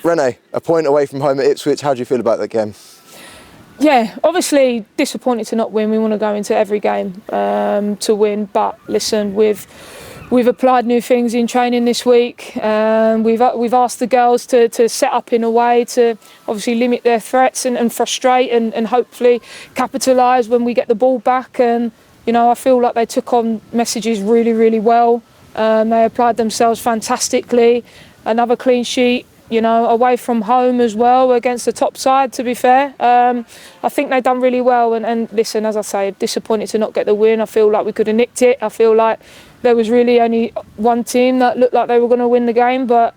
Renée, a point away from home at Ipswich. How do you feel about that game? Yeah, obviously disappointed to not win. We want to go into every game to win. But listen, we've applied new things in training this week. We've asked the girls to set up in a way to obviously limit their threats and frustrate and hopefully capitalise when we get the ball back. And you know, I feel like they took on messages really, really well. They applied themselves fantastically. Another clean sheet, you know, away from home as well against the top side, to be fair. I think they've done really well. And listen, as I say, disappointed to not get the win. I feel like we could have nicked it. I feel like there was really only one team that looked like they were going to win the game. But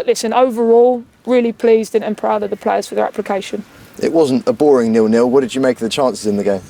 listen, overall, really pleased and proud of the players for their application. It wasn't a boring 0-0. What did you make of the chances in the game?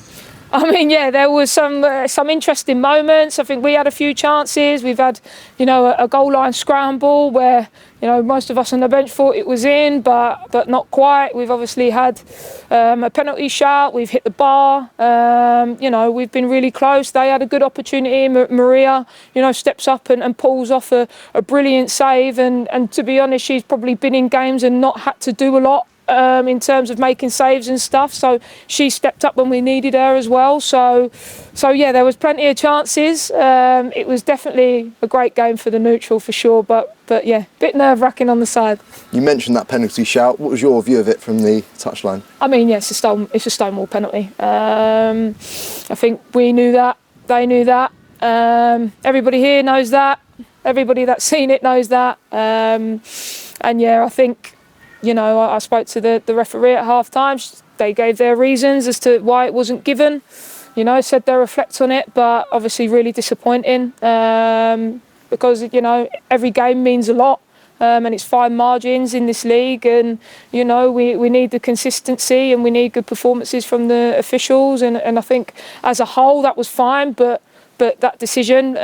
I mean, yeah, there was some interesting moments. I think we had a few chances. We've had, you know, a goal line scramble where, you know, most of us on the bench thought it was in, but not quite. We've obviously had a penalty shot. We've hit the bar. You know, we've been really close. They had a good opportunity. Maria, you know, steps up and pulls off a brilliant save. And to be honest, she's probably been in games and not had to do a lot. In terms of making saves and stuff, so she stepped up when we needed her as well. So yeah, there was plenty of chances. It was definitely a great game for the neutral for sure, but yeah, a bit nerve-wracking on the side. You mentioned that penalty shout. What was your view of it from the touchline? I mean, yeah, it's a stonewall penalty. I think we knew that, they knew that. Everybody here knows that. Everybody that's seen it knows that. And yeah, I think, you know, I spoke to the referee at half-time. They gave their reasons as to why it wasn't given. You know, said they'll reflect on it, but obviously really disappointing because, you know, every game means a lot and it's fine margins in this league. And, you know, we need the consistency and we need good performances from the officials. And I think as a whole that was fine, but that decision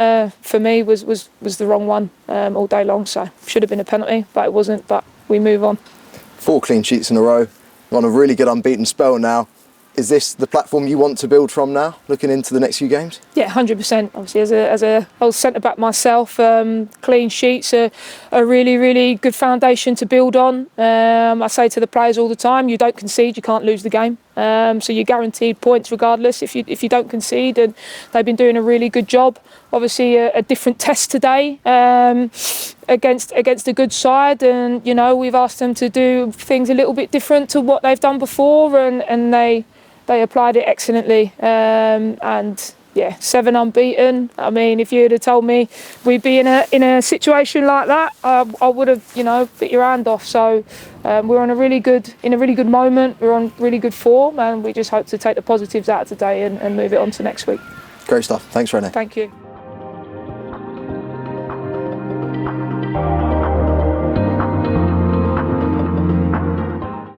for me was the wrong one all day long. So should have been a penalty, but it wasn't. But we move on. 4 clean sheets in a row. You're on a really good unbeaten spell now. Is this the platform you want to build from now, looking into the next few games? Yeah, 100%. Obviously, as a old centre-back myself, clean sheets are a really, really good foundation to build on. I say to the players all the time, you don't concede, you can't lose the game. So you're guaranteed points regardless if you don't concede, and they've been doing a really good job. Obviously, a different test today against a good side, and you know, we've asked them to do things a little bit different to what they've done before, and they applied it excellently. And yeah, 7 unbeaten. I mean, if you'd have told me we'd be in a situation like that, I would have, you know, bit your hand off. So we're in a really good moment. We're on really good form, and we just hope to take the positives out of today and move it on to next week. Great stuff. Thanks, Renée. Thank you.